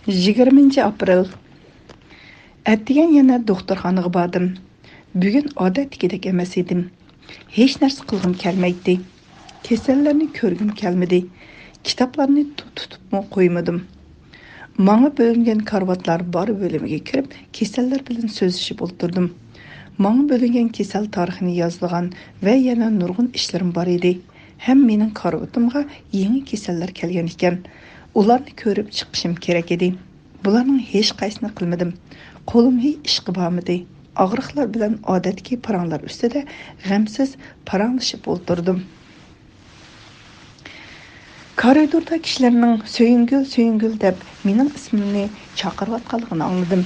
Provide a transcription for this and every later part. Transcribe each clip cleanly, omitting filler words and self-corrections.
20 aprel. Әттеген yana doktorxonaga bordim. Bugun odatdagidek emas edim. Hech narsa qilgim kelmaydi. Kasallarni ko'rgim kelmadi. Kitoblarni tutibmi qo'ymadim. Manga bo'lingan karvatlar bor bo'limiga kirib, kasallar bilan so'zlashib o'tirdim. Manga bo'lingan kasal tarixini yozilgan va yana nurg'un ishlarim bor edi. Ham mening karvatimga yangi kasallar kelgan ekan. Ularni ko'rib chiqishim kerak edi. Bularning hech qaysini qilmadim. Qo'lim hech ishga bormadi. Og'riqlar bilan odatdagi paranglar ustida g'amsiz paranglashib o'tirdim. Koridorda kishilarning so'yingil deb mening ismimni chaqirayotganligini angladim.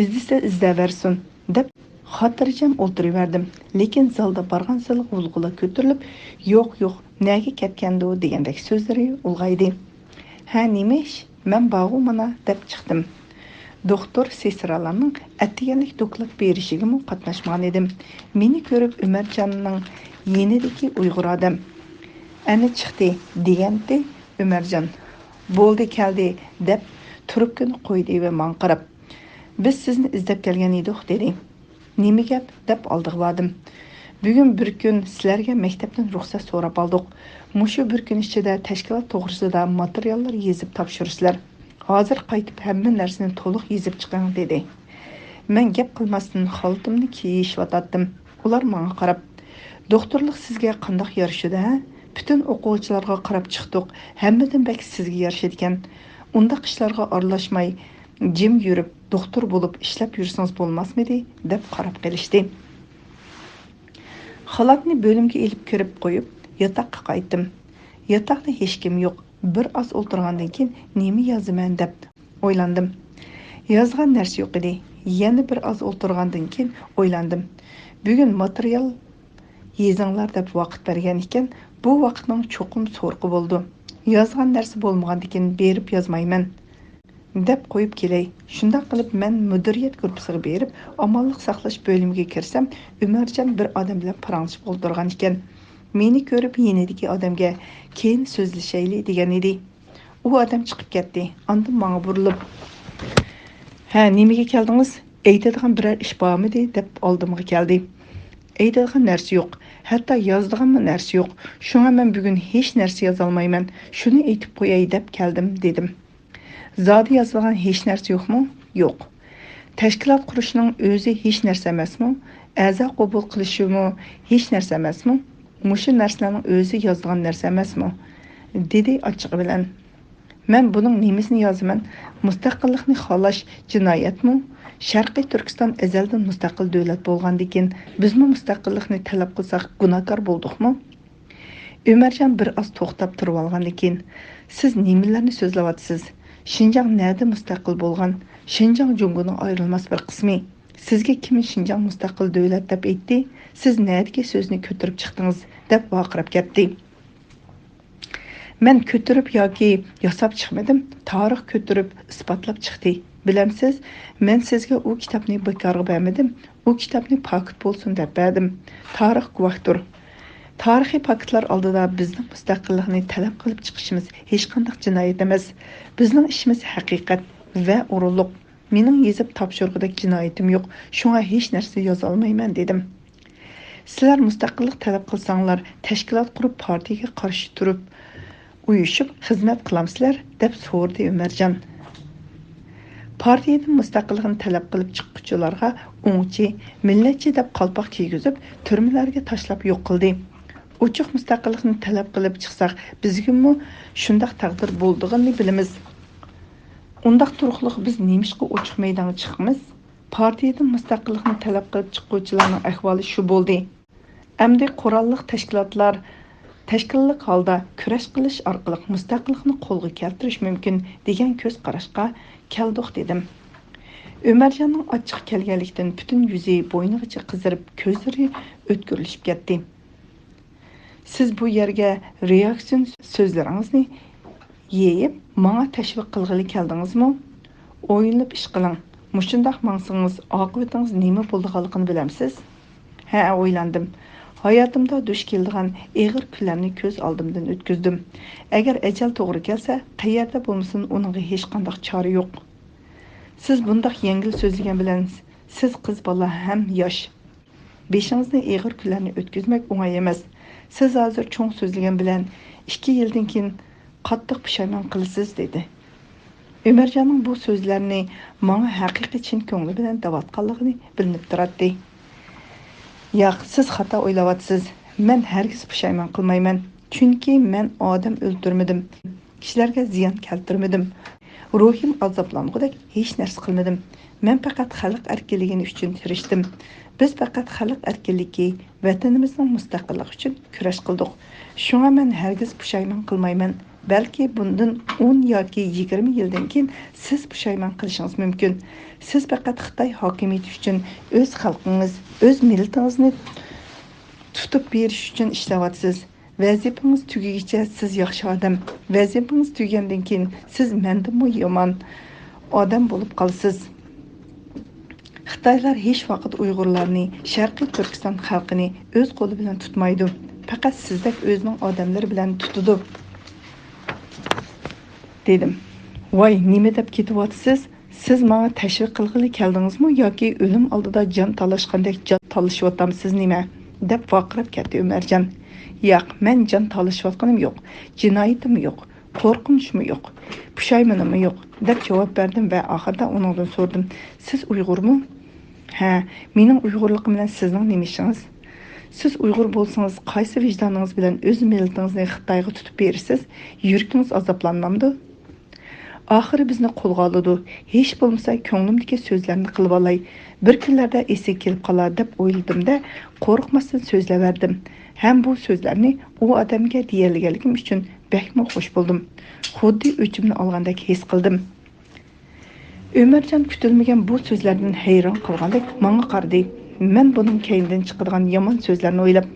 İzdese izləversin deb xotirjam o'tiraverdim. Lekin zalda borgan sili g'ulg'ula ko'tarilib, yo'q, nega ketgandi degandek so'zlari ulg'aydi. Ha, nima ish? Men bog'u mana deb chiqdim. Doktor sesralarning attiganlik doklab berishiga qatnashgan edim. Meni ko'rib Umarjonning yenidagi Uyg'ur odam ani chiqdi degandi. Umarjon bo'ldi keldi deb turibkini qo'ydi va men qarab biz sizni izlab kelgan edik dedi. Nima gap deb oldig'adim. Bugun bir kun sizlarga maktabdan ruxsat so'rab oldik. Mushu bir kun ichida tashkilot to'g'risida materiallar yezib topshirishlar. Hozir qaytib hamma narsani to'liq yezib chiqing dedi. Men gap qilmasdan xaltimni kiyishvatdim. Ular menga qarab, doktorlik sizga qanday yarashadi? Bütün o'quvchilarga qarab chiqdik. Hammadan bak sizga yarashadi ekan. Unda ishlarga aralashmay jim yurib, doktor bo'lib ishlab yursangiz bo'lmasmidi deb qarab qilishdi. Xalatni bo'limga elib kirib qo'yib, yotoqqa qaytdim. Yotoqda hech kim yo'q. Bir oz o'tirgandan keyin nima yozaman deb o'ylandim. Yozgan narsa yo'q edi. Yana bir oz o'tirgandan keyin o'ylandim. Bugun material yezinglar deb vaqt bergan ekan, bu vaqtning cho'qim so'rqi bo'ldi. Yozgan narsa bo'lmagandan keyin berib yozmayman deb qo'yib kelay. Shunda qilib men mudiriyat guruhiga berib, omonlik saqlash bo'limiga kirsam, Umarjon bir odam bilan paranglashib o'tirgan ekan. Meni ko'rib yenidagi odamga keyin so'zlashayli degan edi. U odam chiqib ketdi. Ondan menga burilib, "Ha, nimaga keldingiz? Aytadigan biror ish bormidi?" deb oldimga keldi. Aytadigan narsa yo'q. Hatto yozadigan narsa yo'q. Shunga men bugun hech narsa yoza olmayman. Shuni aytib qo'yay deb keldim dedim. Zodi yozilgan hech narsa yo'qmi? Yo'q. Tashkilot qurishning o'zi hech narsa emasmi? A'zo qabul qilishimi hech narsa emasmi? Mushu narsalarning o'zi yozilgan narsa emasmi? Dedi ochiq bilan. Men buning nimasini yozaman? Mustaqillikni xohlash jinoyatmi? Sharqiy Turkiston azaldan mustaqil davlat bo'lgandan keyin bizmi mustaqillikni talab qilsak gunohkor bo'ldikmi? Umarjon bir oz to'xtab turib olgandan keyin, siz nimalarni so'zlayapsiz? Şinjan nerede müstakil bo'lgan? Şinjan Jungo'nun ayrılmaz bir qismi. Sizga kim Şinjan müstakil davlat deb aytdi? Siz nerdagi so'zni ko'tarib chiqdingiz deb vaqirab ketdi. Men ko'tarib yoki yasab chiqmadim. Tarix ko'tarib isbotlab chiqdi. Bilamsiz, men sizga u kitobni bekorga bermadim. U kitobni paket bo'lsin deb berdim. Tarix guvohdir. Tarixiy paketlar oldida bizning mustaqillikni talab qilib chiqishimiz hech qanday jinoyat emas. Bizning ishimiz haqiqat va o'rinliq. Mening yezib topshirg'idek jinoyatim yo'q. Shunga hech narsa yoza olmayman dedim. Sizlar mustaqillik talab qilsanglar, tashkilot qurib partiyaga qarshi turib, uyushib xizmat qilamsizlar deb so'rdi Umarjon. Partiyadan mustaqillikni talab qilib chiqquvchilarga o'ngchi, millatchi deb qalpoq kiygizib, turmalarga tashlab yo'q qildi. Uchuq mustaqillikni talab qilib chiqsak, bizgimi shundaq taqdir bo'ldig'ini bilamiz. Undaq turqliq biz nemishqa uchuq maydonga chiqamiz? Partiyadan mustaqillikni talab qilib chiqquvchilarning ahvoli shu bo'ldi. Endi qurolliq tashkilotlar tashkillik holda kurash qilish orqali mustaqillikni qo'lga keltirish mumkin degan ko'z qarashga keldik dedim. Umarjonning ochiq kelganlikdan butun yuzi bo'ynigacha qizarib, ko'zlari o'tkirilib ketdi. Siz bu yerga reaksiyon so'zlaringizni yeyib, menga tashviq qilg'ili keldingizmi? O'yinlab ish qiling. Mushundaq mangsingiz, oqibatingiz nima bo'lganligini bilamsiz? Ha, o'ylandim. Hayatımda duş keladigan og'ir kunlarni ko'z oldimdan o'tkazdim. Agar ajal to'g'ri kelsa, qayerda bo'lmasin, uningga hech qanday chora yo'q. Siz bundaq yengil so'zlagan bilan siz qiz bola ham yosh. Beshingizni og'ir kunlarni o'tkazmak o'ng'ay emas. Siz hozir cho'ng so'zlagan bilan 2 yildan keyin qattiq pushaymon qilasiz dedi. Ömercanning bu so'zlarini menga haqiqiy chin ko'ngli bilan davatganligini bilinib turadi. Yo'q, siz xato o'ylayapsiz. Men hargiz pushaymon qilmayman. Chunki men odam o'ldirmadim. Kishilarga ziyon keltirmadim. Ruhim azoblangudek hech narsa qilmadim. Men faqat xalq erkinligi uchun tirishdim. Biz faqat xalq erkinligi, vatanimizning mustaqilligi uchun kurash qildik. Shunga men hargiz pushaymon qilmayman. Balki bundan 10 yoki 20 yildan keyin siz pushaymon qilishingiz mumkin. Siz faqat Xitoy hokimiyati uchun o'z xalqingiz, o'z millatingizni tutib berish uchun ishlayapsiz. Vazifangiz tugagicha siz yaxshi odam. Vazifangiz tugagandan keyin siz mendanmi yomon odam bo'lib qolasiz. Xitoylar hech vaqt Uyg'urlarni, Sharqiy Turkiston xalqini o'z qo'li bilan tutmaydi. Faqat sizdek o'zining odamlari bilan tutadi. Dedim. Voy, nima deb ketyapsiz? Siz menga tashviq qilg'ili keldingizmi yoki o'lim oldida jon talashgandek jon talashyapsiz nima? Deb vaqirab ketdi Ömercan. Yo'q, men jon talashayotganim yo'q. Jinoyatim yo'q. Qo'rqinchim yo'q. Pushaymonim yo'q deb javob berdim va oxirida uningdan so'radim. Siz Uyg'urmi? Ha, mening Uyg'urligim bilan sizning nima ishingiz? Siz Uyg'ur bo'lsangiz, qaysi vijdoningiz bilan o'z millatingizni Xitoyga tutib berasiz? Yuragingiz azoblanmamdi? Oxiri bizni qo'lga oldi. Hech bo'lmasa ko'nglimdagi so'zlarni qilib olay. Bir kunlarda esiga kelib qolar deb o'yladim-da, qo'rqmasdan so'zlaverdim. Ham bu so'zlarni u odamga deyilganligim uchun bakmo xush bo'ldim. Xuddi o'chimni olgandek his qildim. Ömercan kutilmagan bu so'zlardan hayron qolgandek menga qaradi. Men buning keyindan chiqadigan yomon so'zlarni o'ylab,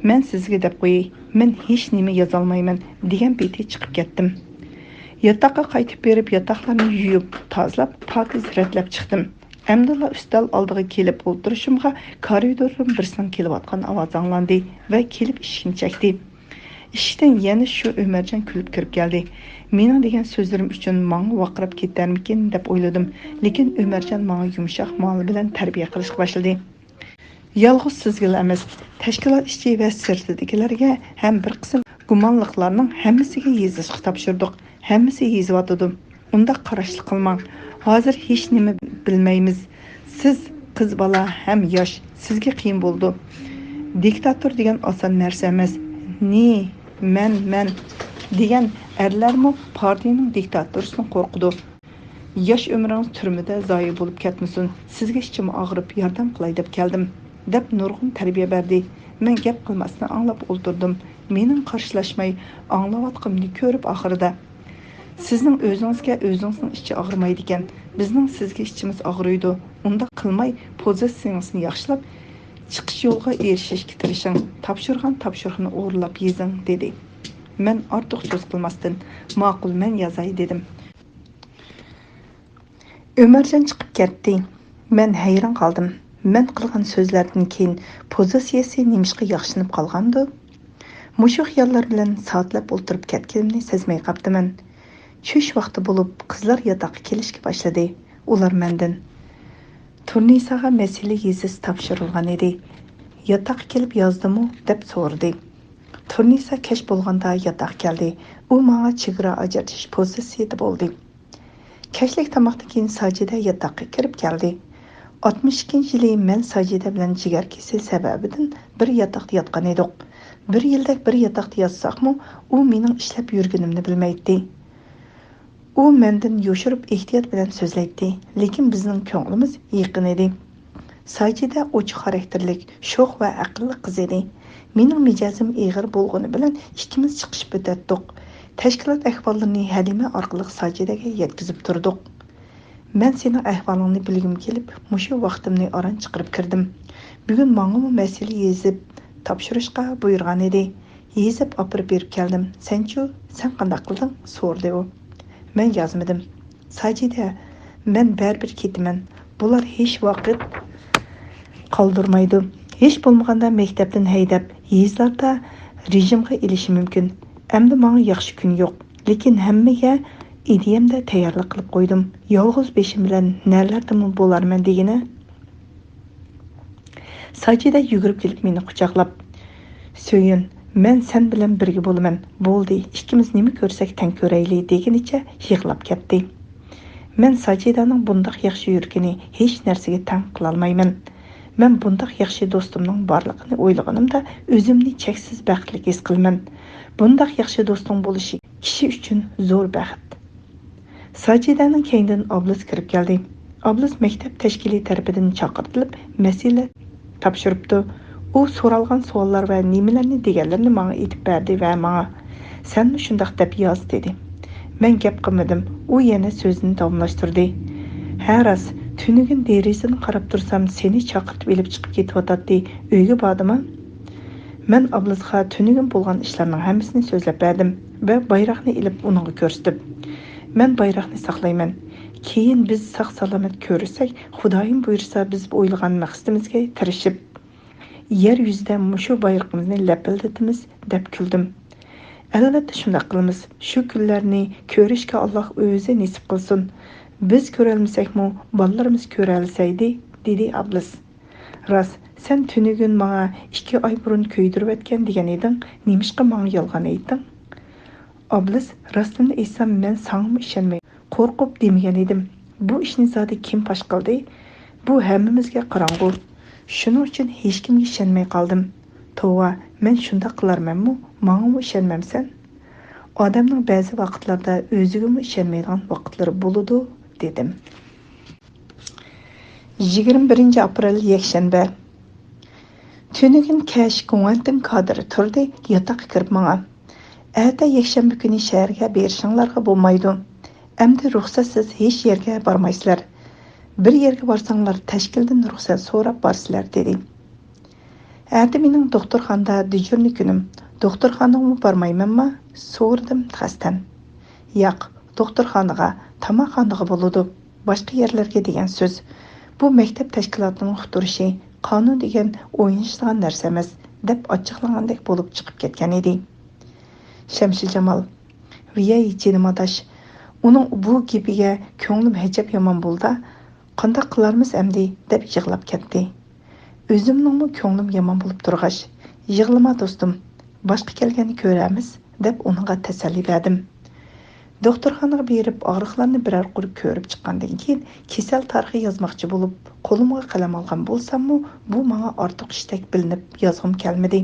men sizga deb qo'yay, men hech nima yoza olmayman degan beti chiqib ketdim. Yotoqqa qaytib berib, yotoqlarni yuvib, tozalab, pokiz ratlab chiqdim. Amdilla ustal oldiga kelib o'tirishimga koridordan birisining kelayotgan ovoz anglandi va kelib eshikni chekdi. Eshikdan yana shu Ömercan kulib kirib keldi. Mening degan so'zlarim uchun menga vaqirab ketarmikin deb o'yladim, lekin Ömercan menga yumshoq ma'no bilan tarbiya qilishga boshladi. Yolg'iz sizga emas, tashkilot ichi va sirtidagilarga ham bir qism gumonliqlarning hammasiga yezishga topshirdik. Hammasi yezyotdi. Unda qarashli qilmang. Hozir hech nima bilmaymiz. Siz qiz bola ham yosh. Sizga qiyin bo'ldi. Diktator degan oson narsa emas. Men degan erlarmi partiyaning diktatorisidan qo'rqidi. Yosh umringiz turmada zoyi bo'lib ketmasin. Sizga ichim og'rib yordam qilay deb keldim, deb nurg'un tarbiya berdi. Men gap qilmasdan anglab o'ltirdim. Mening qarshilashmay anglayotganimni ko'rib oxirida sizning o'zingizga o'zingizning ichi og'rimaydi ekan. Bizning sizga ichimiz og'riydi. Unda qilmay pozitsiyangizni yaxshilab chiqish yo'lga erishishga tirishing. Topshiriqni o'g'irlab yezing dedi. Men ortiq so'z qilmasdan, ma'qul men yozay dedim. Ömercan chiqib ketdi. Men hayron qoldim. Men qilgan so'zlardan keyin pozitsiyasi nimishqa yaxshinib qolgandi. Mushu xiyollar bilan soatlab o'tirib ketganimni sezmay qoldim. Tush vaqti bo'lib, qizlar yotoqqa kelishga boshladi. Ular mendan Turnisaga masala yezish topshirilgan edi. Yotoqqa kelib yozdimi deb so'radi. Turnisa kech bo'lganda yotoq keldi. U menga chegara ajratish pozitsiyada bo'ldi. Kechlik tomoqdan keyin Sajida yotoqqa kirib keldi. 62-yili men Sajida bilan jigar kesel sababidan bir yotoqda yotgan edik. Bir yildak bir yotoqda yotsaqmi, u mening ishlab yurganimni bilmaydi. U mendan yoshirib ehtiyot bilan so'zlaydi, lekin bizning ko'nglimiz yaqin edi. Sajida ochiq xarakterlik, sho'x va aqlli qiz edi. Mening mijozim eg'ir bo'lgani bilan ikkimiz chiqishib o'tdik. Tashkilot ahvollarini Halima orqali Sajidaga yetkazib turdik. Men sening ahvolingni bilgim kelib, mushu vaqtimni oran chiqarib kirdim. Bugun menga masala yezib topshirishga buyurgan edi. Yezib olib berib keldim. Sen qanday qilding? So'rdi u. Men yozmadim. Sajida, men baribir ketaman. Bular hech vaqt qoldirmaydi. Hech bo'lmaganda maktabdan haydab, yezlarda rejimga ilishi mumkin. Endi menga yaxshi kun yo'q, lekin hammaga ideyamda tayyorlik qilib qo'ydim. Yolg'iz beshim bilan nelardan bo'larman degini. Sajida yugurib kelib meni quchoqlab, "Söyün, men sen bilan birga bo'laman. Bo'ldi, ikkimiz nima ko'rsak tan ko'rayli" degunicha yig'lab ketdi. Men Sajidaning bundaq yaxshi yurgini hech narsaga tan qila olmayman. Men bundaq yaxshi do'stimning borligini o'ylaganimda o'zimni cheksiz baxtli his qilaman. Bundaq yaxshi do'stim bo'lishi kishi uchun zo'r baxt. Sajidaning keynidan Oblis kirib keldi. Oblis maktab tashkiliy tarafidan chaqirtilib, masala topshiribdi. U so'ralgan savollar va nimalarni deganlarni menga aytib berdi va menga "Sen shundaq deb yoz" dedi. Men gap qilmadim. U yana so'zini davomlashtirdi. "Ha rost, tunugin derazadan qarab tursam, seni chaqirtib elib chiqib ketyotdi. Uyga bordimi?" Men Oblisga tunugin bo'lgan ishlarning hammasini so'zlab berdim va bayroqni ilib uningga ko'rsatib, "Men bayroqni saqlayman. Keyin biz sog'-salomat ko'rsak, Xudoyim buyursa biz o'ylagan maqsadimizga tirishib yer yuzida mushu bayrog'imizni lapildatamiz" deb kuldim. Albatta shunday qilamiz. Shu kunlarni ko'rishga Alloh o'zi nasib qilsin. Biz ko'rolmasakmi, bolalarimiz ko'ralsaydi, dedi Oblis. Rost, sen tunugin menga 2 oy burun ko'ydirib o'tgan degan eding, nimishqa menga yolg'on aytding? Oblis, rostini aytsam men sanga ishonmay, qo'rqib demagan edim. Bu ishni zodi kim pash qildi? Bu hammamizga qorong'u. Shuning uchun hech kimga ishonmay qoldim. Tova, men shunda qilarmanmi? Menga ishonmamsan? Odamning ba'zi vaqtlarda o'ziga ishonmaydigan vaqtlari bo'ladi, dedim. 21 aprel yakshanba. Tunugin kash ko'ngantim kadri turdi, yotoqqa kirib menga. Әтә yakshanba kuni shaharga berishinglarga bo'lmaydi. Endi ruxsatsiz hech yerga bormaysizlar. Bir yerga borsanglar tashkildan ruxsat so'rab borsizlar, dedi. Әтә mening doktorxonada dejurni kunim. Doktorxonaga bormaymanmi? So'rdim qasdan. Yo'q, doktorxonaga, tamaqxonaga bo'ladi. Boshqa yerlarga degan so'z. Bu maktab tashkilotining uqtirishi, qonun degan o'ynashadigan narsa emas, deb ochiqlagandek bo'lib chiqib ketgan edi. Shamshi Jamol, "Viyay jinimadash, uning bu gapiga ko'nglim hajab yomon bo'ldi. Qanday qilarmiz endi?" deb yig'lab ketdi. O'zimning ko'nglim yomon bo'lib turg'ash, "Yig'lama do'stim, boshqa kelganni ko'ramiz" deb uningga tasalli berdim. Doktorxonaga berib og'riqlarni biror qurib ko'rib chiqqandan keyin kasal tarixi yozmoqchi bo'lib, qo'limga qalam olgan bo'lsam-mu, bu menga ortiq ishdak bilinib yozg'im kelmadi.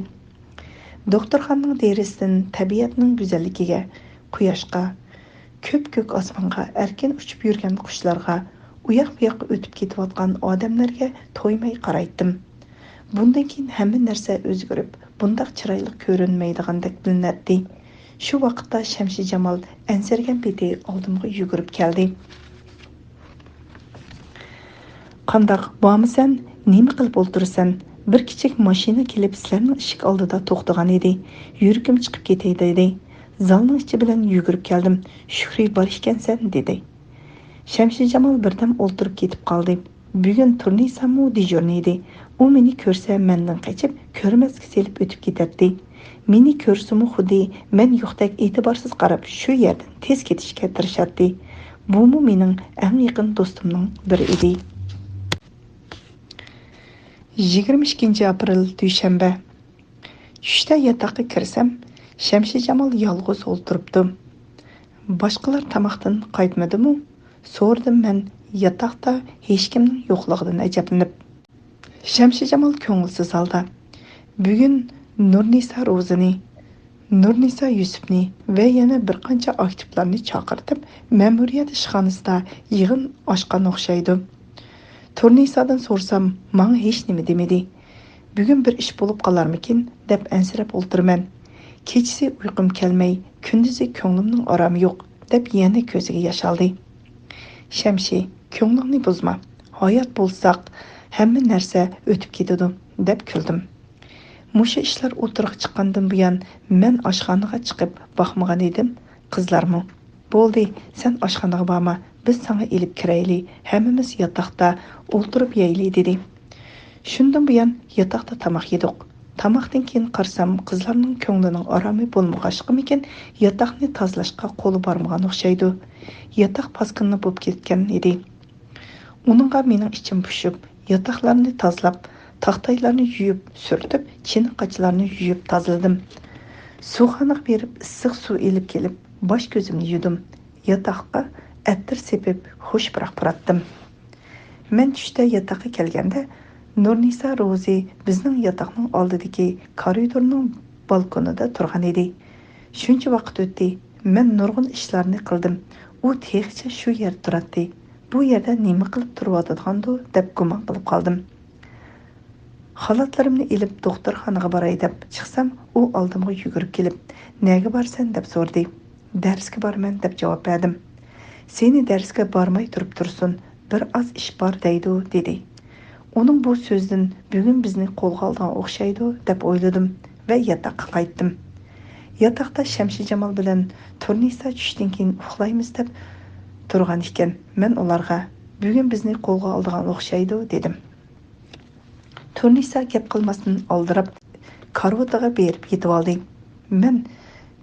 Doktorxonaning derisidan tabiatning go'zalligiga, quyoshga, ko'k osmonga, erkin uchib yurgan qushlarga, uyoq-buyoqqa o'tib ketayotgan odamlarga to'ymay qaraydim. Bundan keyin hamma narsa o'zgarib, bundaq chiroyli ko'rinmaydigandek bilinadi. Shu vaqtda Shamshi Jamol ansirgan peti oldimga yugurib keldi. "Qandaq bormisan? Nima qilib o'ltirsan?" Bir kichik mashina kelib sizlarning eshik oldida to'xtagan edi. Yuragim chiqib ketay dedi. Zalning ichi bilan yugurib keldim. "Shukri bor ekansan" dedi. Shamshi Jamol birdam o'ltirib ketib qoldi. Bugun turnisamu dejurni edi. U meni ko'rsa mendan qochib, ko'rmasga selib o'tib ketadi. Meni ko'rsimi xuddi men yo'qdek e'tiborsiz qarab shu yerdan tez ketishga tirishadi. Bu mening eng yaqin do'stimning biri edi. 22 aprel dushanba. Tushda yotoqqa kirsam, Shamshi Jamol yolg'iz o'ltiribdi. Boshqalar tamoqdan qaytmadimi? So'rdim men yotoqda hech kimning yo'qligidan ajablanib. Shamshi Jamol ko'ngilsiz holda bugun Nurnisa Ro'zini, Nurnisa Yusufni va yana bir qancha aktivlarni chaqirtib, ma'muriyat ishxonasida yig'in ochgan o'xshaydi. Turnisadan so'rsam, menga hech nima demadi. Bugun bir ish bo'lib qolarmikin deb ansirab o'ltirman. Kechasi uyqum kelmay, kunduzi ko'nglimning oromi yo'q deb yana ko'ziga yosh oldi. Shamshi, ko'nglingni buzma. Hayot bo'lsaq, hamma narsa o'tib ketadi deb kuldim. Musha ishlar o'tirib chiqqandan buyon men oshxonaga chiqib boqmagan edim. Qizlarmi? Bo'ldi, sen oshxonaga borma. Biz sana elib kirayli, hammamiz yotoqda o'ltirib yeyli dedi. Shundan buyon yotoqda tamoq yedik. Tamoqdan keyin qarsam qizlarning ko'nglining oromi bo'lmag'achqimikin yotoqni tozalashga qo'li bormagan o'xshaydi. Yotoq paskinni bo'lib ketgan edi. Uningga mening ichim pushib, yotoqlarni tozalab, taxtaylarni yuyib, surtib, chiniqqachlarni yuyib tozaladim. Suvxonaga berib issiq suv elib kelib, bosh ko'zimni yudim. Yotoqqa attir sepib, xush puratdim. Men tushda yotoqqa kelganda Nurnisa Rozi bizning yotoqning oldidagi koridorning balkonida turgan edi. Shuncha vaqt o'tdi. Men nurg'un ishlarni qildim. U texcha shu yerda turadi. Bu yerda nima qilib turibotgandi deb gumon qilib qoldim. Xalatlarimni ilib doktorxonaga boray deb chiqsam, u oldimga yugurib kelib, "Nega borsan?" deb so'rdi. "Darsga borman" deb javob berdim. "Seni darsga bormay tursin, bir oz ish bor" dedi. Uning bu so'zidan bugun bizni qo'lga olgan o'xshaydi deb o'yladim va yotoqqa qaytdim. Yotoqda Shamshi Jamol bilan Turnisa tushdan keyin uxlaymiz deb turgan ekan. Men ularga bugun bizni qo'lga olgan o'xshaydi dedim. Turnisa gap qilmasdan oldirab karvotaga berib yetib oldi. Men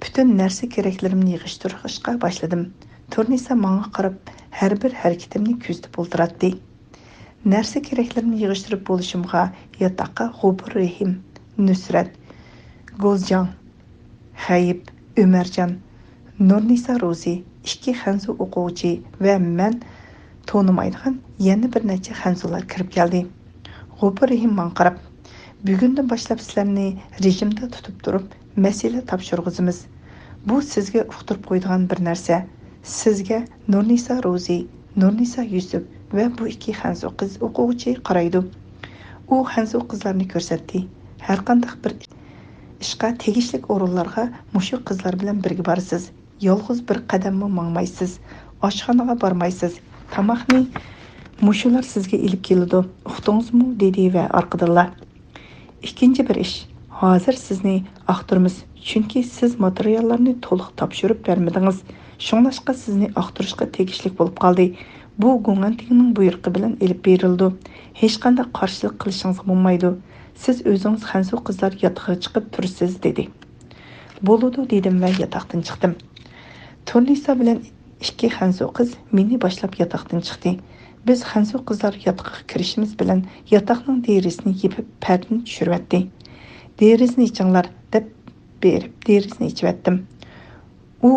bütün narsa keraklarimni yig'ishtirishga boshladim. Turnisa menga qarab har bir harakatimni kuzatib o'tiradi. Narsa keraklarimni yig'ishtirib bo'lishimga yotoqqa G'ubur Rahim, Nusrat, G'ozjon, Hayib, Umarjon, Nurnisa Rozi, ikki xanzu o'quvchi va men tonimaydigan yana bir necha xanzular kirib keldi. G'ubur Rahim menga qarab, bugundan boshlab sizlarni rejimda tutib turib, masala topshirg'izimiz. Bu sizga uqtirib qo'ydigan bir narsa. Sizga Nurnisa Rozi, Nurnisa Yusuf va bu ikki xanzu qiz o'quvchi qaraydi. U xanzu qizlarni ko'rsatdi. Har qanday bir ishqa tegishli o'rinlarga mushu qizlar bilan birga borasiz. Yolg'iz bir qadammi mangmaysiz. Oshxonaga bormaysiz. Tamoqni mushular sizga ilib keladi. Uqdingizmi? dedi va orqadinlar. Ikkinchi bir ish. Hozir sizni aqtirmiz. Chunki siz materiallarni to'liq topshirib bermadingiz. Shunlashqa sizni aqtirishga tegishli bo'lib qoldi. Bu Gungantingning buyruqi bilan elib berildi. Hech qanday qarshilik qilishingiz bo'lmaydi. Siz o'zingiz xansu qizlar yotiqqa chiqib tursiz dedi. Bo'ludi dedim va yotoqdan chiqdim. Turnisa bilan ikki xansu qiz meni boshlab yotoqdan chiqdi. Biz xansu qizlar yotiqqa kirishimiz bilan yotoqning derisini yepib pardani tushiribdi. Derisini ichinglar deb berib derisini ichibdim. U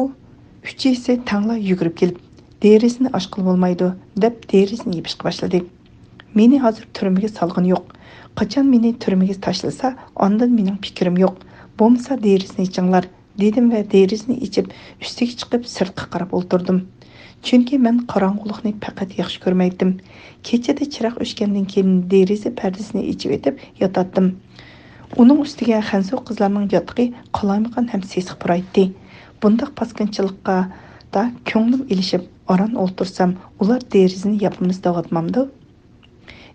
uchisi tangla yugurib kelib derisini ochqil bo'lmaydi deb derisini yepishga boshladi. Meni hozir turmaga solg'in yo'q. Qachon meni turmaga tashlasa, ondan mening fikrim yo'q. Bo'lmasa derisini ichinglar dedim va derisini ichib ustiga chiqib sirtqa qarab o'tirdim. Chunki men qorong'ulikni faqat yaxshi ko'rmaydim. Kechada chiroq o'chgandan keyin deriza pardasini ichib etib yotatdim. Uning ustiga xansu qizlarning yotiqi qalaymiqan ham sesiq puraydi. Bundaq paskinchilikqa da ko'nglim ilishib oran o'ltirsam, ular derizini yapimiz da'vatmamdi.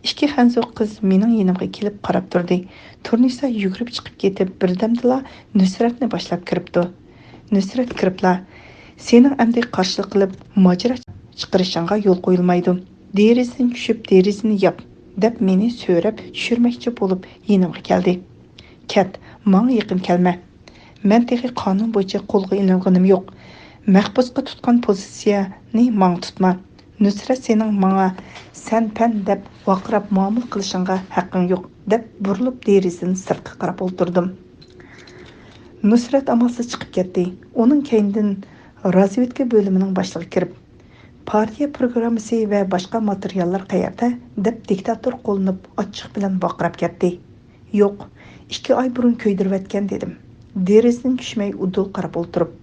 Ikki xanzu qiz mening yonimga kelib qarab turdi. Turnisa yugurib chiqib ketib, birdamdala Nusratni boshlab kiribdi. Nusrat kiribla, sening amdi qarshilik qilib mojaro chiqarishingga yo'l qo'yilmaydi. Derizini tushib, derizini yap, deb meni so'rab tushirmoqchi bo'lib yonimga keldi. Kat, menga yaqin kelma. Men texi qonun bo'yicha qo'lga ilinganim yo'q. Mahbusga tutgan pozitsiyani menga tutma. Nusrat sening menga sen pan deb vaqirab muomala qilishingga haqqing yo'q deb burilib derizini sirtqa qarab o'tirdim. Nusrat amalsiz chiqib ketdi. Uning keyindan razvedka bo'limining boshlig'i kirib, partiya programmasi va boshqa materiallar qayerda deb diktator qo'linib ochiq bilan vaqirab ketdi. Yo'q, 2 oy burun ko'ydirayotgan dedim. Derizdan tushmay udul qarab o'tirib.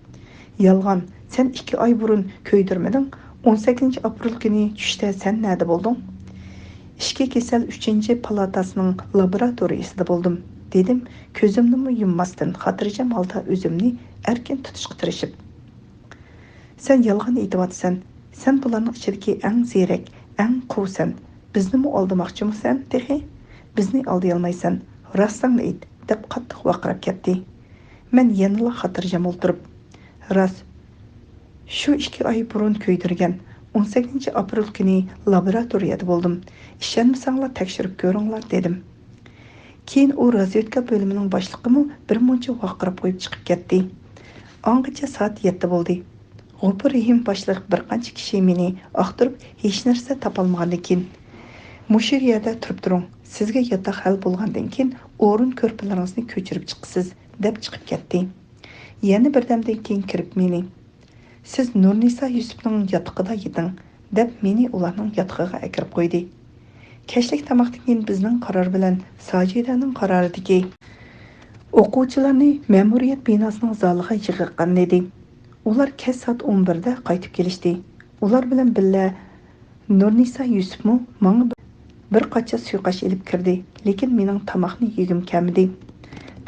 Yolg'on, sen 2 oy burun ko'ydirmading. 18 aprel kuni tushda sen nerede bo'lding? Ishki kasal 3-palatasining laboratoriyasida bo'ldim, dedim, ko'zimni yummasdan xotirjam holda o'zimni erkin tutishga tirishib. Sen yolg'on aytyapsan. Sen bularning ichidagi eng ziyrak, eng quvsan. Bizni aldamoqchimisan, texi? Bizni alday olmaysan. Rostdan ayt, deb qattiq vaqirab ketdi. Men yana xotirjam o'tirib, rost shu 2 oy burun ko'ydirgan 18 aprel kuni laboratoriyada bo'ldim. Ishonmasanglar tekshirib ko'ringlar dedim. Keyin u razvedka bölümünün boshlig'imi bir muncha vaqirib qo'yib chiqib ketdi. Angacha soat 7 bo'ldi. G'ofur Rahim boshliq bir qancha kishi meni axtarib hech narsa topolmagandan mushu yerda turib turing. Sizga yotoq hal bo'lgandan keyin o'rin ko'rpalaringizni ko'chirib chiqsiz deb chiqib ketdi. Yana birdamdan keyin kirib meni siz Nurnisa Yusufning yotiqida yeting deb meni ularning yotiqiga akirib qo'ydi. Kechlik tomoqdan keyin bizning qaror bilan Sojidaning qaroridagi o'quvchilarni ma'muriyat binosining zaliga yig'gan edi. Ular kech soat 11 da qaytib kelishdi. Ular bilan birga Nurnisa Yusufmu menga bir qacha suiqash ilib kirdi, lekin mening tomoqni yegim kelmadi.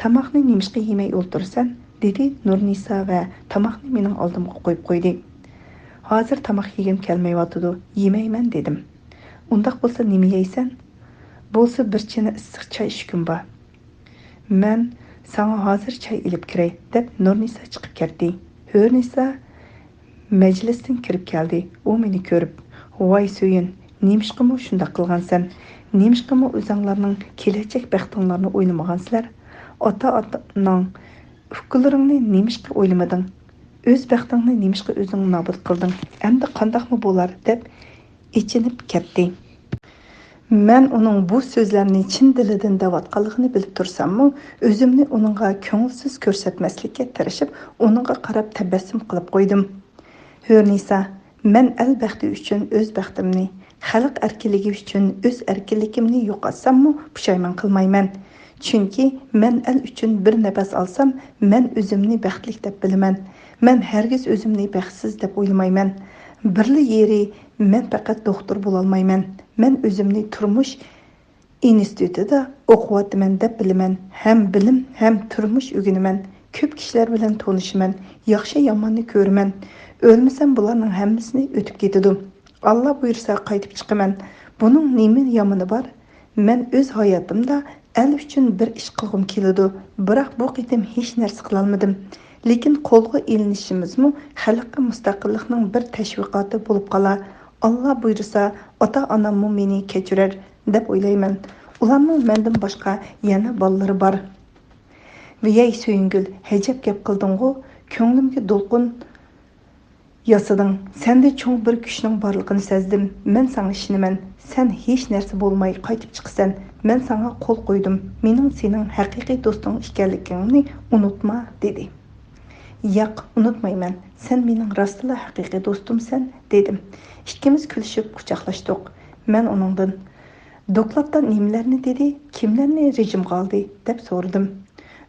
Tomoqni nimishqa yemay o'ltirsan, dedi Nurnisa va tomoqni mening oldimga qo'yib qo'ydi. Hozir tomoq yegim kelmayotidi, yemayman dedim. Undaq bo'lsa nima yeysan? Bo'lsa bir china issiq choy ishkim bor. Men sana hozir choy ilib kiray deb Nurnisa chiqib ketdi. Nurnisa majlisdan kirib keldi. U meni ko'rib, "Voy So'yin, nemishqimi shunday qilgansan? Nemishqimi o'zinglarning kelajak baxtinglarni o'ylamaгаnsizlar? Ota-otaning fikrlaringni nemishqa o'ylamading? O'z baxtingni nemishqa o'zing nobud qilding? Endi qandaqmi bo'lar?" deb ichinib ketdi. Men uning bu so'zlarini chin dilidan davatqanligini bilib tursammi, o'zimni uningga ko'ngilsiz ko'rsatmaslikka tirishib, uningga qarab tabassum qilib qo'ydim. "Nisa, men albaxti uchun o'z baxtimni, xalq erkinligi uchun o'z erkinligimni yo'qotsammi, pushaymon qilmayman. Chunki men el uchun bir nafas olsam, men o'zimni baxtli deb bilaman. Men hargiz o'zimni baxtsiz deb o'ylamayman. Birli yeri men faqat doktor bo'la olmayman. Men o'zimni turmush institutida o'qiyapman deb bilaman. Ham bilim, ham turmush o'rganaman. Ko'p kishilar bilan tanishaman. Yaxshi yomonni ko'raman. O'lmasam bularning hammasini o'tib ketadi. Alloh buyursa qaytib chiqaman. Buning nima yomoni bor? Men o'z hayotimda el uchun bir ish qilgim keladi. Biroq bu qitim hech narsa qila olmadim. Lekin qo'lga ilinishimizmi xalqqa mustaqillikning bir tashviqoti bo'lib qolar. Alloh buyursa ota-onamni meni kechirar deb o'ylayman. Ularning mendan boshqa yana bolalari bor. Viyay So'yingul, hajab gap qilding-ku, ko'nglimga do'lqin yasading. Senda cho'ng bir kuchning borligini sezdim. Men sana ishonaman. Sen hech narsa bo'lmay qaytib chiqsan. Men sana qo'l qo'ydim. Mening sening haqiqiy do'sting ekanligingni unutma, dedi. Yo'q, unutmayman. Sen mening rostla haqiqiy do'stimsan, dedim. Ikkimiz kulishib quchoqlashdik. Men uningdan "Dokladda nimalarni dedi, kimlarni rejimga oldi?" deb so'radim.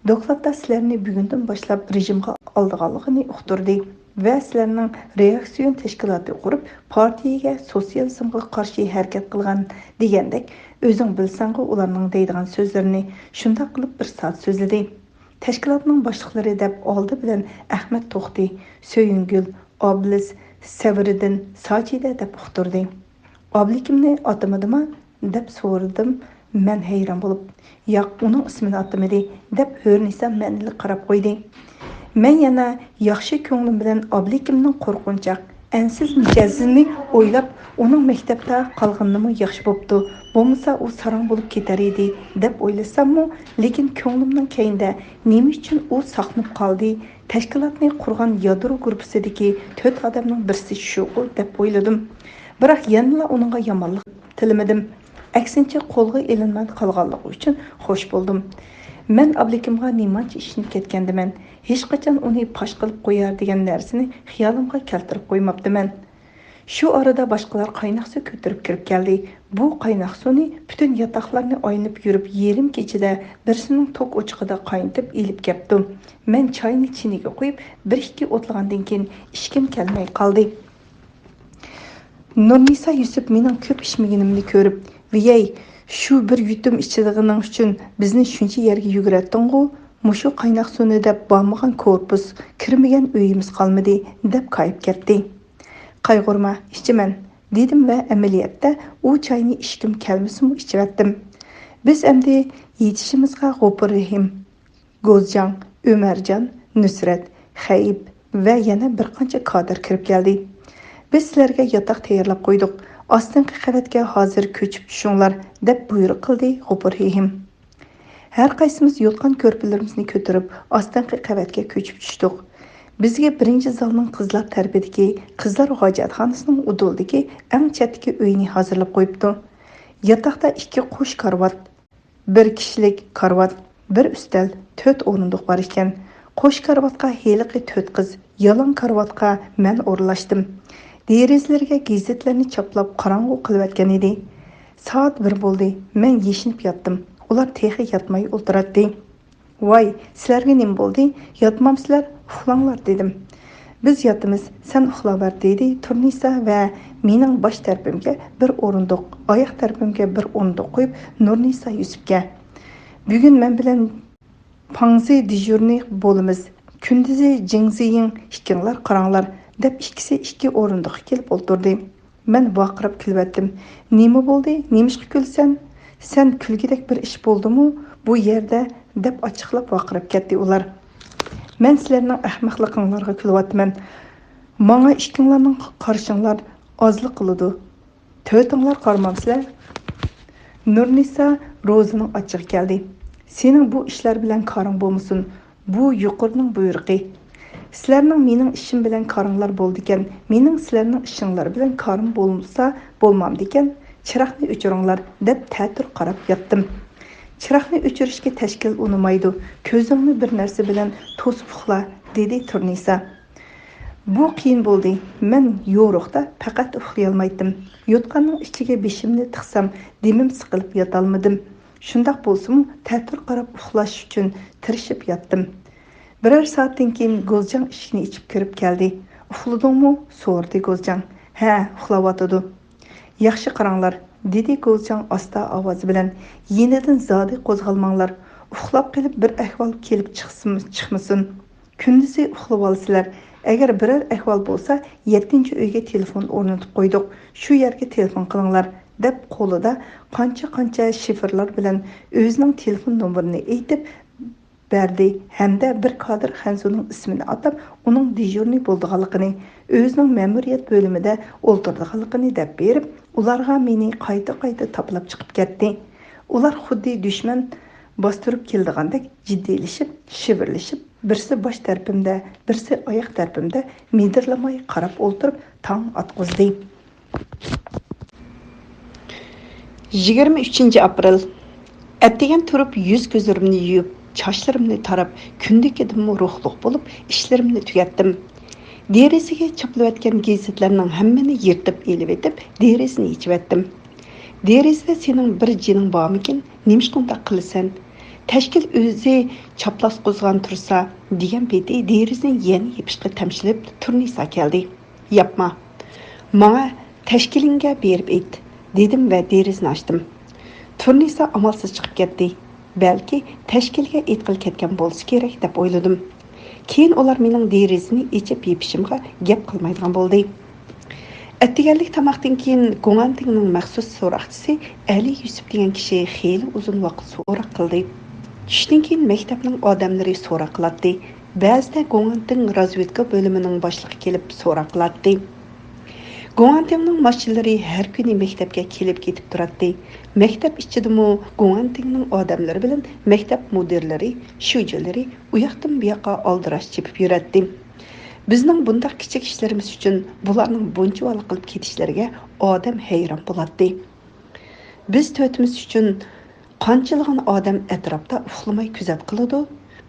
Dokladda sizlarni bugundan boshlab rejimga oldiganligini uqtirdi va sizlarning reaksiyon tashkiloti qurib, partiyaga sotsializmga qarshi harakat qilgan degandek, o'zing bilsang-ku ularning deydigan so'zlarini shunda qilib bir soat so'zladi. Tashkilotning boshliqlari deb oldi bilan Ahmad To'xti, So'yingul, Oblis, Savriddin, Sojida deb uqtirdi. "Oblikimni atamadimi?" deb so'radim. Men hayron bo'lib, "Yo'q, uning ismini atamadi" deb Nisa menga qarab qo'ydi. Men yana yaxshi ko'nglim bilan oblikimning qo'rqinchoq, ansiz mijozni o'ylab, uning maktabda qolganimi yaxshi bo'pti. Bo'lmasa u sarang bo'lib ketar edi deb o'ylasammi, lekin ko'nglimning keyinda nima uchun u saqlanib qoldi? Tashkilotni qurgan yadro guruhisidagi 4 odamning birisi shu deb o'yladim. Biroq yana uningga yomonlik tilamadim. Aksincha qo'lga ilinmay qolganligi uchun xush bo'ldim. Men oblikimga nimacha ishinib ketgandiman. Hech qachon uni pash qilib qo'yar degan narsani xiyolimga keltirib qo'ymabdiman. Shu orada boshqalar qaynoq suv ko'tarib kirib keldi. Bu qaynoq suvni butun yotoqlarni aylanib yurib, yerim kechida birisining tok o'chig'ida qaynatib elib keldi. Men choyni chiniga qo'yib, 1-2 o'tlagandan keyin ishkim kelmay qoldi. Nurnisa Yusuf mening ko'p ishmaganimni ko'rib, "Viyay, shu bir yutum ichadiganing uchun bizni shuncha yerga yuguratding-ku, mushu qaynoq suvni deb bormagan korpus, kirmagan uyimiz qolmadi" deb qayib ketdi. "Qayg'urma, ichaman" dedim va amaliyotda u choyni ishkim kelmasmi ichvatdim. Biz endi yetishimizga G'ofur Rahim, Go'zjon, Umarjon, Nusrat, Xayib va yana bir qancha kadr kirib keldi. Biz sizlarga yotoq tayyorlab qo'ydik. Ostingi qavatga hozir ko'chib tushinglar deb buyruq qildi G'ofur Rahim. Har qaysimiz yotgan ko'rpalarimizni ko'tarib, ostanqi qavatga ko'chib tushdik. Bizga birinchi zalning qizlar tarafidagi qizlar hojatxonasining uduldagi eng chetdagi uyni hozirlab qo'yibdi. Yotoqda 2 qo'sh karvat, 1 kishilik karvat, 1 ustal, 4 o'rindiq bor ekan. Qo'sh karvatga heliqi 4 qiz, yalan karvatga men o'rlashdim. Derizlarga gazetlarni choplab qorong'u qilayotgan edi. Soat 1 bo'ldi. Men yeshinib yotdim. Ular texi yatmay o'tiradi. Voy, sizlarga nima bo'ldi? Yotmamsizlar, uxlanglar dedim. Biz yotimiz, sen uxlaver dedi Turnisa va mening bosh tarafimga bir o'rindiq, oyoq tarafimga bir o'rindiq qo'yib Nurnisa Yusufga. Bugun men bilan Pangzi dijurni bo'lamiz. Kunduzi Jingziying ikkinglar qaranglar deb ikkisi 2 o'rindiqqa kelib o'tirdi. Men vaqirib kulvatdim. Nima bo'ldi? Nimishqa kulsan? Sen kulgidek bir ish bo'ldimi bu yerda deb ochiqlab vaqirib ketdi ular. Men sizlarning ahmoqliqinglarga kulyapman. Menga ikkinglarning qarshinglar ozlik qiladi. To'tinglar qarmamsizlar. Nurnisa Rozining ochiq keldi. Sening bu ishlar bilan qaring bo'lmasin. Bu yuqorining buyrug'i. Sizlarning mening ishim bilan qaringlar bo'ldi ekan. Mening sizlarning ishinglar bilan qarim bo'lmasa bo'lmamdi ekan. Chiroqni o'chiringlar deb ta'tir qarab yotdim. Chiroqni o'chirishga tashkil unmaydi. Ko'zingni bir narsa bilan to'sib uxla dedi Turnisa. Bu qiyin bo'ldi. Men yo'riqda faqat uxlay olmaydim. Yotqanning ichiga beshimni tiqsam, demim siqilib yota olmadim. Shundoq bo'lsa-mu, ta'tir qarab uxlash uchun tirishib yotdim. Birer soatdan keyin Go'zjan ishini ichib kirib keldi. Uxladingmi? so'rdi Go'zjan. Ha, uxlayotdi. Yaxshi qaranglar, dedi Go'zjan asta ovoz bilan. Yenidan zodi qo'zg'almanglar. Uxlab qilib bir ahvol kelib chiqmasin. Kunduzi uxlab olsizlar. Agar biror ahvol bo'lsa, 7-uyga telefon o'rnatib qo'ydik. Shu yerga telefon qilinglar deb qo'lida qancha shifrlar bilan o'zining telefon nomerini aytib berdi hamda bir kadr Xanzuning ismini atab uning dijurni bo'lganligini, o'zining ma'muriyat bo'limida o'ltirganligini deb berib, ularga meni qayta toplab chiqib ketdi. Ular xuddi dushman bostirib keldigandek jiddiylashib, shivirlashib, birsi bosh tarafimda, birsi oyoq tarafimda midirlamay qarab o'ltirib tong atqizdi. 23 aprel. Ertagan turib yuz ko'zlarimni yuvib, Çaşlarımni tarab, kündükidimmi ruhluq bo'lib, ishlarimni tugatdim. Derazaga chopilayotgan gazetlarning hammani yirtib elib etib, derazani ichivatdim. Derazada sening bir jining bormikin, nimishqundoq qilasan? Tashkil o'zi chaplas qo'zg'an tursa, degan peti derazani yana yepishqa tamshilib Turnisa keldi. Yapma. Menga tashkilinga berib et, dedim va derazani ochdim. Turnisa amalsiz chiqib ketdi. Belki tashkilga etqil ketgan bo'lsa kerak deb o'yladim. Keyin ular mening derazani ichib yepishimga gap qilmaydigan bo'ldi. Attiganlik tamoqdan keyin Go'ngantingning maxsus so'roqchisi Ali Yusuf degan kishi xeyli uzun vaqt so'roq qildi. Tushdan keyin maktabning odamlari so'roq qiladi. Ba'zida Go'nganting razvedka bo'limining boshlig'i kelib so'roq qiladi. Go'ngantingning mashinalari har kuni maktabga kelib ketib turadi. Maktab ichidimi Go'ngantingning odamlari bilan maktab mudirlari, shujilari u yoqdan bu yoqqa oldirash chepib yuradi. Bizning bundaq kichik ishlarimiz uchun bularning buncha qilib ketishlariga odam hayron bo'ladi. Biz to'timiz uchun qanchalagan odam atrofda uxlamay kuzat qiladi.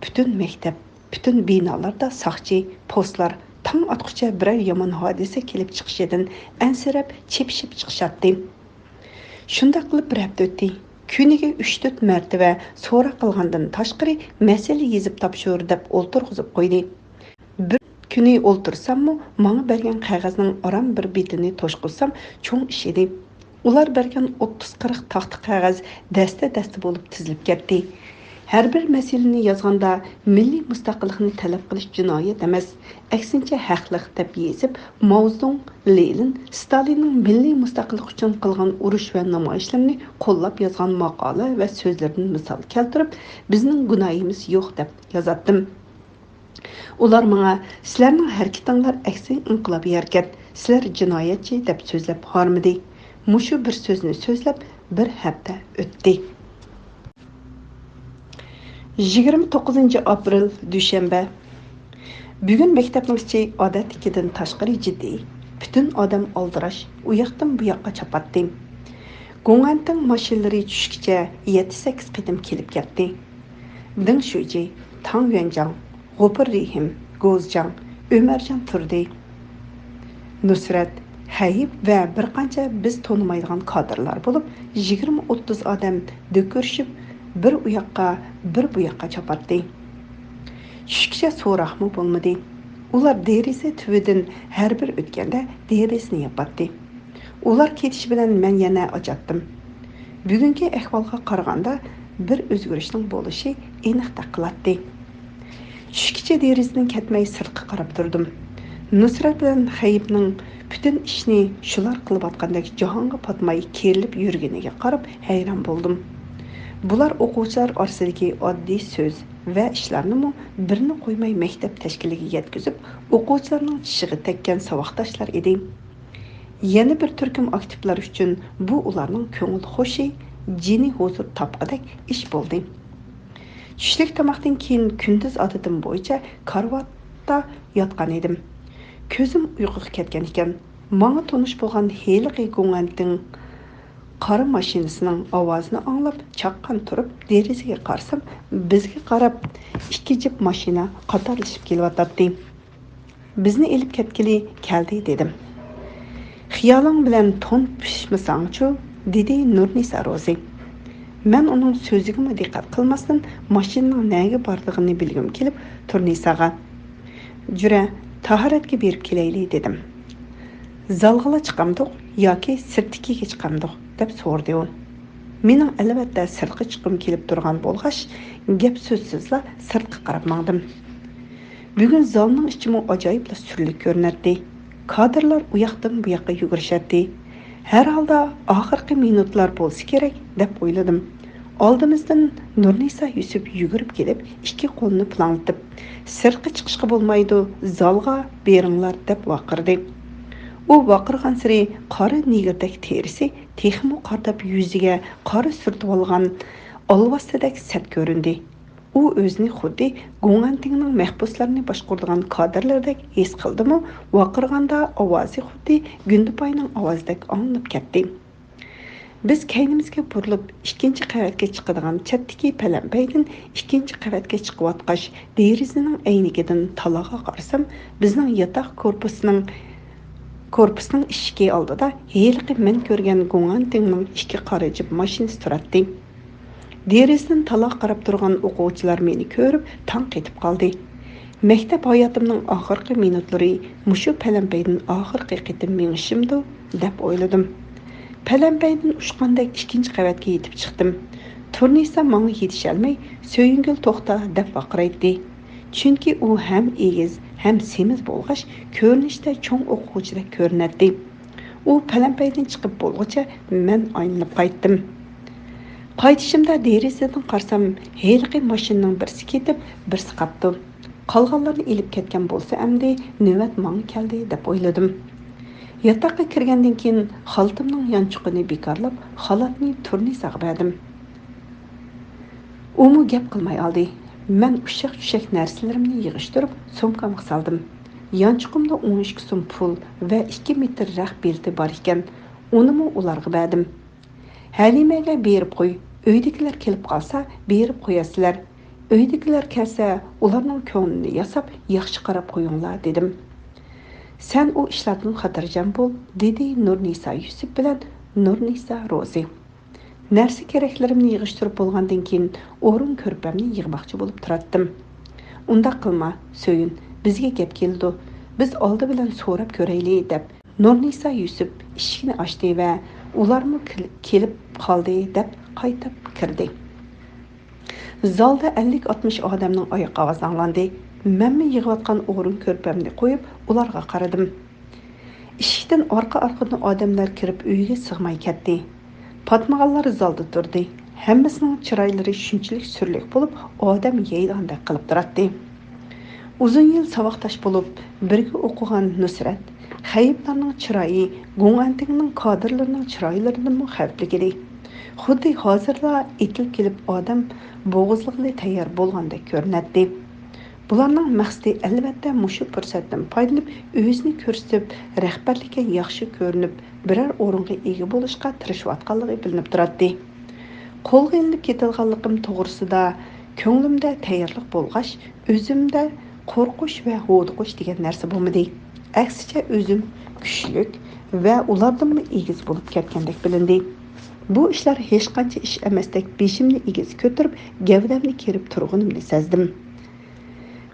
Butun maktab, butun binolarda soqchi, postlar tong atqucha biror yomon hodisa kelib chiqishidan ansirab, chepishib chiqishadi. Shunda qilib bir hafta o'tdi. Kuniga 3-4 martaba so'roq qilgandan tashqari masala yezib topshir deb o'ltirg'izib qo'ydi. Bir kuni o'ltirsammi, menga bergan qog'ozning aram bir betini to'shqizsam, cho'ng ish edi. Ular bergan 30-40 taxta qog'oz dasta bo'lib tizilib ketdi. Har bir masalani yozganda milliy mustaqillikni talab qilish jinoyat emas, aksincha haqliq deb yezib, Mao Lenin Stalinning milliy mustaqillik uchun qilgan urush va namoyishlarni qo'llab yozgan maqola va so'zlardan misol keltirib, bizning gunohimiz yo'q deb yozatdim. Ular menga sizlarning harakatinglar aksi inqilobiy harakat, sizlar jinoyatchi deb so'zlab hormidi. Mushu bir so'zni so'zlab bir hafta o'tdi. 29 aprel dushanba. Bugun maktabning ichi odatdagidan tashqari jiddiy. Butun odam oldirash, u yoqdan bu yoqqa chapatdi. Go'ng'anting mashinalari tushgicha 7-8 qitim kelib ketdi. Ding Shuji, Tang Yuanjang, G'ofur Rihim, Go'zjang, Ömerjan turdi. Nusrat, Hayib va bir qancha biz tonimaydigan kadrlar bo'lib, 20-30 odam do'kirishib, bir u yoqqa, bir bu yoqqa chapatdi. Tushkicha so'roqmi bo'lmadi. Ular deraza tuvidan har bir o'tganda derazani yopatdi. Ular ketish bilan men yana ajatdim. Bugungi ahvolga qaraganda bir o'zgarishning bo'lishi aniq taqiladi. Tushkicha derazadan ketmay sirtqa qarab turdim. Nusrat bilan Hayibning butun ishni shular qilib atgandek jahonga patmay kerilib yurganiga qarab hayron bo'ldim. Bular o'quvchilar orasidagi oddiy so'z va ishlarni birini qo'ymay maktab tashkiliga yetkazib, o'quvchilarning tishiga tekkan savoqdoshlar edi. Yana bir turkum aktivlar uchun bu ularning ko'ngil xo'shi, jini huzur topqidek ish bo'ldi. Tushlik tomoqdan keyin kunduz odatim bo'yicha karvatda yotgan edim. Ko'zim uyquga ketgan ekan. Menga tonish bo'lgan heliqi go'ng'anting qora mashinasining ovozini anglab chaqqan turib derazaga qarsam, bizga qarab ikki jip mashina qatorlashib kelyotdi. Bizni elib ketgili keldi dedim. Xiyoling bilan ton pishmasangchu, dedi Nurnisa Rozi. Men uning so'ziga diqqat qilmasdan mashinaning nega borligini bilgim kelib, Turnisaga "Jura, tahoratga berib kelaylik" dedim. Zalg'ala chiqamdiq yoki sirtkiga chiqamdiq deb so'rdi u. Mening albatta sirtqa chiqim kelib turgan bo'lg'ash, gap so'zsizla sirtqa qarab mangdim. Bugun zalning ichimi ajoyib surlik ko'rinardi. Kadrlar u yoqdan bu yoqqa yugurishadi. Har holda oxirgi minutlar bo'lsa kerak deb o'yladim. Oldimizdan Nurnisa Yusuf yugurib kelib, ikki qo'lini planlatib, sirtqa chiqishga bo'lmaydi, zalga beringlar deb vaqirdi. U vaqirgan siri qora nigirdak terisi texmo qartab yuziga qora surtib olgan olvastadek sat ko'rindi. U o'zini xuddi Go'ng'antingning mahbuslarini boshqaradigan kadrlardek his qildimi, vaqirganda ovozi xuddi Gundubayning ovozidek anglab ketdi. Biz kaynimizga burilib, ikkinchi qavatga chiqadigan chatdagi palambaydan ikkinchi qavatga chiqayotgash derazaning aynigidan talaga qarsam, bizning yotoq korpusning eshigi oldida heliqi men ko'rgan Go'ng'antingning ikki qora jip mashinasi turardi. Derazadan taloq qarab turgan o'quvchilar meni ko'rib, tanq etib qoldi. Maktab hayotimning oxirgi minutlari mushu palambaydan oxirgi qitim minishimdi deb o'yladim. Palambaydan ushqandek ikkinchi qavatga yetib chiqdim. Turnisa menga yetisholmay, "So'yingil to'xta" deb vaqiraydi. Chunki u ham egiz, ham semiz bo'lg'ash, ko'rinishda cho'ng o'quvchidek ko'rinardi. U palambaydan chiqib bo'lguncha men aylanib qaytdim. Qaytishimda derazadan qarsam, heliqi mashinaning birsi ketib, birsi qapti. Qolganlarni elib ketgan bo'lsa, endi navbat menga keldi deb o'yladim. Yotoqqa kirgandan keyin xaltimning yanchuqini bekorlab, xalatni Turnisaga berdim. U gap qilmay oldi. Men ushaq-tushaq narsalarimni yig'ishtirib, sumkamga soldim. Yanchuqimda 12 so'm pul va 2 metr raq belti bor ekan, uni ularga berdim. Halimaga berib qo'y, uydagilar kelib qolsa, berib qo'yasizlar. Uydagilar kelsa, ularning ko'nglini yasab, yaxshi qarab qo'yinglar dedim. Sen u ishlardan xotirjam bo'l, dedi Nurnisa Yusuf bilan Nurnisa Rozi. Narsa keraklarimni yig'ishtirib bo'lgandan keyin o'rin ko'rpamni yig'moqchi bo'lib turatdim. Unda qilma, So'yin, bizga gap keldi. Biz oldi bilan so'rab ko'raylik deb Nurnisa Yusuf eshikni ochdi va ularmi kelib qoldi deb qaytib kirdi. Zalda 50-60 odamning oyoq ovozi anglandi. Men yig'ayotgan o'rin ko'rpamni qo'yib, ularga qaradim. Eshikdan orqa-orqadan odamlar kirib uyga sig'may ketdi. Patmag'anlar zalda turdi. Hammasining chiroylari shunchalik surlik bo'lib, odam yeygandek qilib turardi. Uzun yil savoqdosh bo'lib, birga o'qigan Nusrat, Hayiblarning chiroyi Go'ng'antingning kadrlarining chiroylaridan xavfli edi. Xuddi hozirla etilib kelib odam bo'g'izliqli tayyor bo'lgandek ko'rinadi. Bularning maqsadi albatta mushu fursatdan foydalanib, o'zini ko'rsatib, rahbarlikka yaxshi ko'rinib, biror o'ringa ega bo'lishga tirishayotganligi bilinib turadi. Qo'lga ilinib ketilganligim to'g'risida ko'nglimda tayyorlik bo'lg'ach, o'zimda qo'rqish va hovdiqish degan narsa bo'lmadi. Aksicha o'zim kuchlik va ulardan egiz bo'lib ketgandek bilindi. Bu ishlar hech qancha ish emasdek beshimni egiz ko'tarib, gavdamni kerib turganimni sezdim.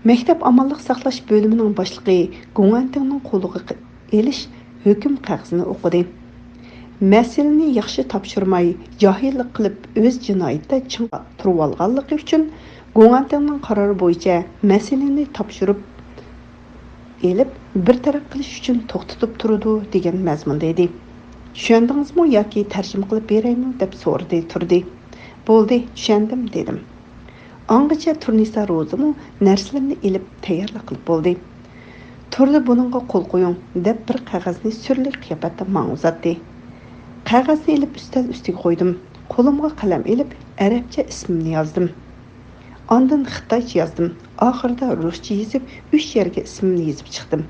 Maktab amalliq saqlash bo'limining boshlig'i Guantingning qo'liga elish hukm qog'ozini o'qidi. Masalani yaxshi topshirmay, johillik qilib o'z jinoyatda chin turib olganligi uchun Guantingning qarori bo'yicha masalani topshirib elib bir taraf qilish uchun to'xtatib turdi degan mazmunda edi. Tushundingizmi yoki tarjima qilib beraymi deb so'radi turdi. Bo'ldi, tushundim dedim. Angacha Turnisa Rozimu narsalarni elib tayyorlik qilib bo'ldi. Turdi buningga qo'l qo'ying deb bir qog'ozni surli qiyofatda menga uzatdi. Qog'ozni elib ustal ustiga qo'ydim. Qo'limga qalam elib arabcha ismimni yozdim. Ondan xitoycha yozdim. Oxirida ruscha yozib 3 yerga ismimni yozib chiqdim.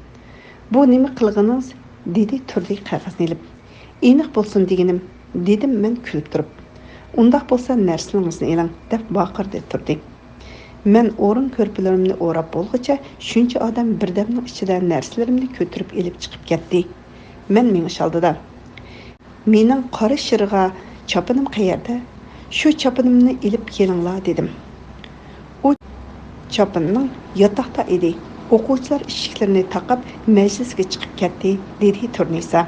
Bu nima qilganingiz dedi Turdi qog'ozni elib. Aniq bo'lsin deganim dedim men kulib turib. Undaq bo'lsa narsalarimizni eling deb baqirdi Turdi. Men o'rin ko'rpalarimni o'rab bo'lguncha shuncha odam birdamning ichida narsalarimni ko'tarib elib chiqib ketdi. Men menish oldida. Mening qora shirg'a chopinim qayerda? Shu chopinimni elib kelinglar dedim. U chopinning yotoqda edi. O'quvchilar eshiklarini taqib majlisga chiqib ketdi dedi Turnisa.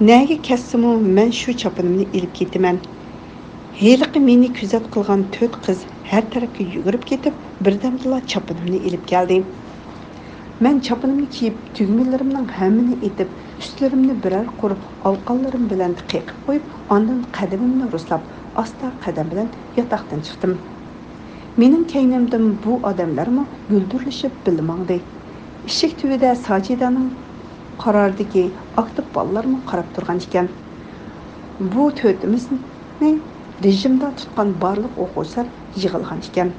Nega kassimu men shu chopinimni elib ketaman. Heliqi meni kuzat qilgan 4 qiz har tarafga yugurib ketib, birdamdala chopinimni elib keldi. Men chopinimni kiyib, tugmalarimning hammini etib, ustlarimni birar qurib, olqonlarim bilan qiqib qo'yib, ondan qadamimni ruslab, asta qadam bilan yotoqdan chiqdim. Mening keynimdan bu odamlarmi guldirlashib bilmangdi. Ishik tuvida Sajidaning qarordagi aktiv bolalarmi qarab turgan ekan. Bu to'rtimizni rejimda tutgan barliq o'quvchilar yig'ilgan ekan.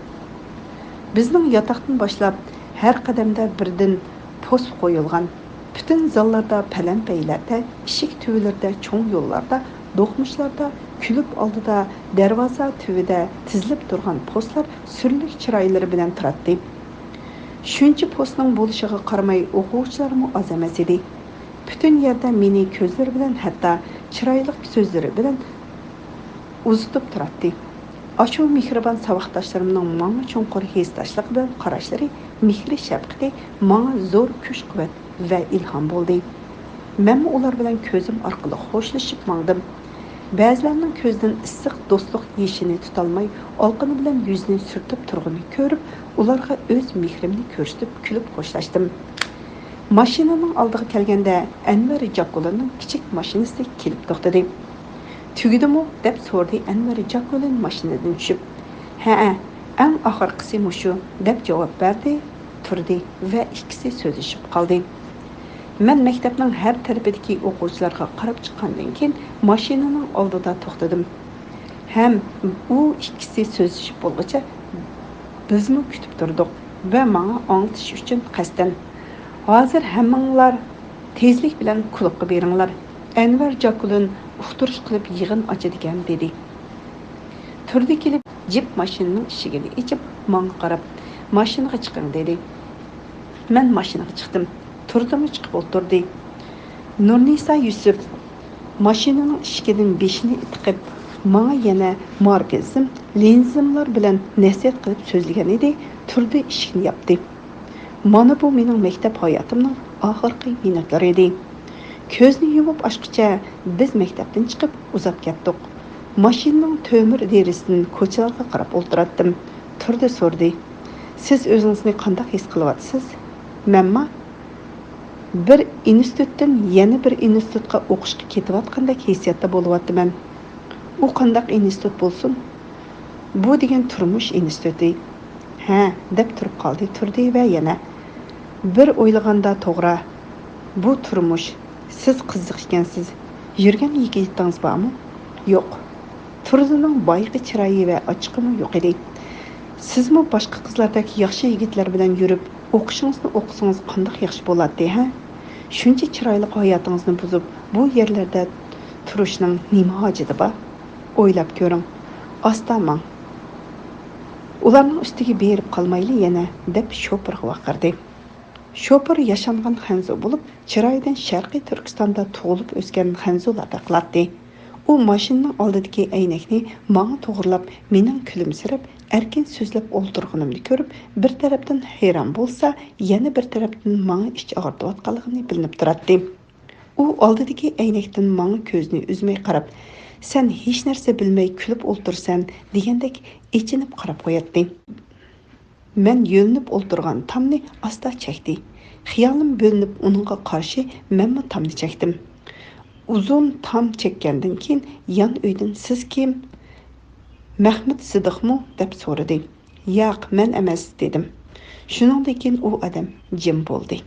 Bizning yotoqdan boshlab har qadamda birdan post qo'yilgan. Bütün zallarda, palanpaylarda, ishik tuvilarda, cho'ng yo'llarda, do'qmishlarda, kulib oldida, darvoza tuvida tizilib turgan postlar surlik chiroylari bilan turadi. Shuncha postning bo'lishiga qaramay o'quvchilarmi oz emas edi. Bütün yerda meni ko'zlari bilan, hatto chiroyli so'zlari bilan uzitib turadi. Ashu mehribon saboqdoshlarimning menga cho'nqur hesdashlik bilan qarashlari, mehri shafqati menga zo'r kuch-quvvat va ilhom bo'ldi. Men ular bilan ko'zim orqali xo'shlashib mangdim. Ba'zilarning ko'zdan issiq do'stlik yeshini tutolmay, olqini bilan yuzini surtib turganini ko'rib, ularga o'z mehrimni ko'rsatib kulib xo'shlashdim. Mashinaning oldiga kelganda Anvar Jakulining kichik mashinasi kelib to'xtadi. Tugidimi deb so'radi Anvar Jakulin mashinadan tushib. Ha, eng oxirgisi mushu deb javob berdi, turdi va ikkisi so'zlashib qoldi. Men maktabning har tarafidagi o'quvchilarga qarab chiqqandan keyin mashinaning oldida to'xtadim. Ham u ikkisi so'zlashib bo'lguncha bizmi kutib turdik va menga anglatish uchun qasdan hozir hammanglar tezlik bilan klubga beringlar. Anvar Jakulin uxtirish qilib yig'in ochadigan dedi. Turdi kelib jip mashinaning eshigini ochib menga qarab mashinaga chiqing dedi. Men mashinaga chiqdim. Turdim chiqib o'tirdi. Nurnisa Yusuf mashinaning eshigidan beshini itqib, menga yana markazim, lenzimlar bilan nasihat qilib so'zlagan edi. Turdi eshikni yopdi. Mana bu mening maktab hayotimning oxirgi minutlari edi. Ko'zni yumib ochqicha biz maktabdan chiqib uzab ketdik. Mashinaning to'mir derisidan ko'chalarga qarab o'tirdim. Turdi so'rdi. Siz o'zingizni qanday his qilyapsiz? Menma bir institutdan yana bir institutga o'qishga ketayotgandek hissiyatda bo'lyapman. U qanday institut bo'lsin? Bu degan turmush instituti. Ha, deb turib qoldi Turdi va yana bir o'ylaganda to'g'ri. Bu turmush. Siz qiziq ekansiz. Yurgan yigitingiz bormi? Yo'q. Turdining boyqi chiroyi va ochiqimi yo'q edi. Sizmi boshqa qizlardek yaxshi yigitlar bilan yurib, o'qishingizni o'qisangiz qanday yaxshi bo'ladi, ha? Shuncha chiroyli hayotingizni buzib, bu yerlarda turishning nima hojati bor? O'ylab ko'ring. Ostamang. Ularning ustiga berib qolmayli yana, deb shopirga vaqirdi. Shopir yashangan Xanzu bo'lib, chiroyidan Sharqiy Turkistonda tug'ilib o'sgan Xanzularda qiladi. U mashinaning oldidagi aynakni menga to'g'rilab, mening kulimsirab, erkin so'zlab o'ltirganimni ko'rib, bir tarafdan hayron bo'lsa, yana bir tarafdan menga ich og'ritayotganligini bilinib turadi. U oldidagi aynakdan menga ko'zni uzmay qarab, "Sen hech narsa bilmay kulib o'ltirsan" degandek echinib qarab qo'yadi. Men yo'linib o'ltirgan tamni asta chekdi. Xiyolim bo'linib uningga qarshi menmi tamni chekdim. Uzun tam chekkandan keyin yan uydan "Siz kim? Mahmud Sidiqmi?" deb so'radi. "Yo'q, men emas" dedim. Shuningdan keyin u odam jim bo'ldi.